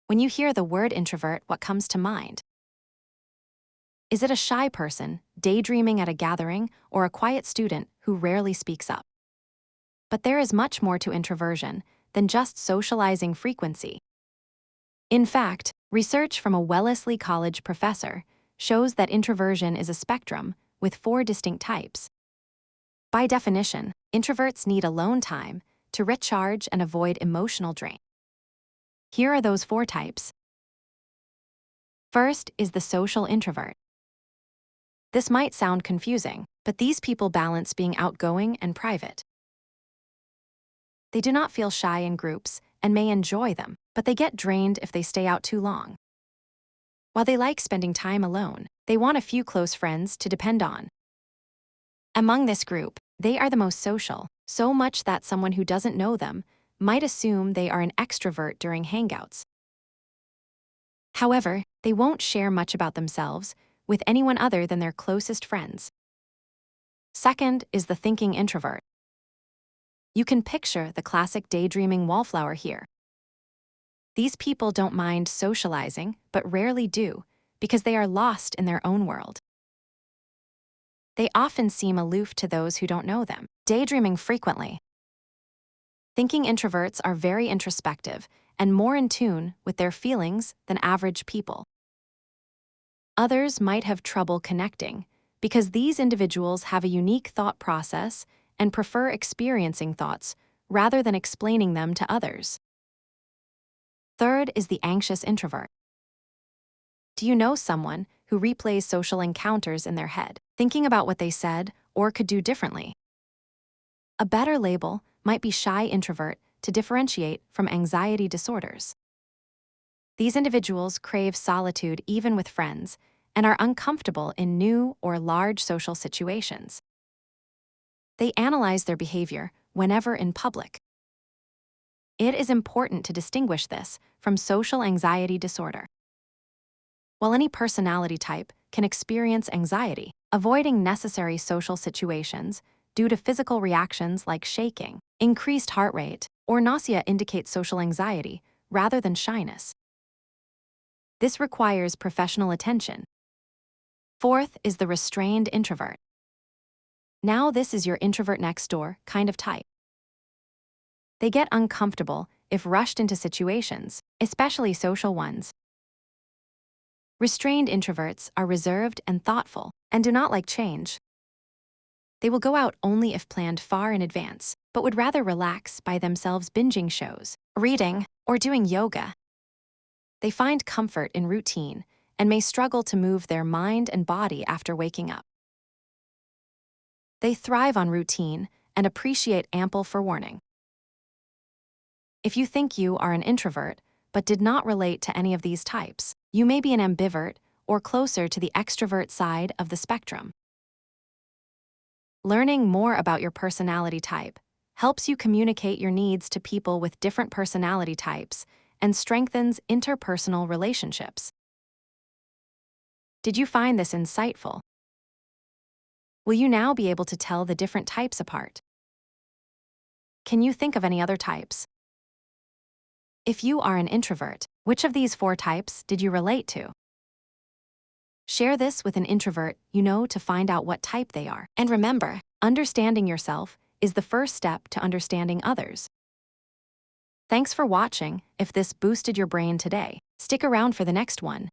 When you hear the word introvert, what comes to mind? Is it a shy person, daydreaming at a gathering, or a quiet student who rarely speaks up? But there is much more to introversion than just socializing frequency. In fact, research from a Wellesley College professor shows that introversion is a spectrum with 4 distinct types. By definition, introverts need alone time to recharge and avoid emotional drain. Here are those 4 types. First is the social introvert. This might sound confusing, but these people balance being outgoing and private. They do not feel shy in groups and may enjoy them, but they get drained if they stay out too long. While they like spending time alone, they want a few close friends to depend on. Among this group, they are the most social, so much that someone who doesn't know them might assume they are an extrovert during hangouts. However, they won't share much about themselves with anyone other than their closest friends. Second is the thinking introvert. You can picture the classic daydreaming wallflower here. These people don't mind socializing, but rarely do, because they are lost in their own world. They often seem aloof to those who don't know them, daydreaming frequently. Thinking introverts are very introspective and more in tune with their feelings than average people. Others might have trouble connecting because these individuals have a unique thought process and prefer experiencing thoughts rather than explaining them to others. Third is the anxious introvert. Do you know someone who replays social encounters in their head, thinking about what they said or could do differently? A better label might be shy introvert to differentiate from anxiety disorders. These individuals crave solitude even with friends and are uncomfortable in new or large social situations. They analyze their behavior whenever in public. It is important to distinguish this from social anxiety disorder. While any personality type can experience anxiety, avoiding necessary social situations due to physical reactions like shaking, increased heart rate, or nausea indicates social anxiety rather than shyness. This requires professional attention. Fourth is the restrained introvert. Now this is your introvert next door kind of type. They get uncomfortable if rushed into situations, especially social ones. Restrained introverts are reserved and thoughtful and do not like change. They will go out only if planned far in advance, but would rather relax by themselves binging shows, reading, or doing yoga. They find comfort in routine and may struggle to move their mind and body after waking up. They thrive on routine and appreciate ample forewarning. If you think you are an introvert but did not relate to any of these types, you may be an ambivert or closer to the extrovert side of the spectrum. Learning more about your personality type helps you communicate your needs to people with different personality types and strengthens interpersonal relationships. Did you find this insightful? Will you now be able to tell the different types apart? Can you think of any other types? If you are an introvert, which of these 4 types did you relate to? Share this with an introvert you know to find out what type they are. And remember, understanding yourself is the first step to understanding others. Thanks for watching. If this boosted your brain today, stick around for the next one.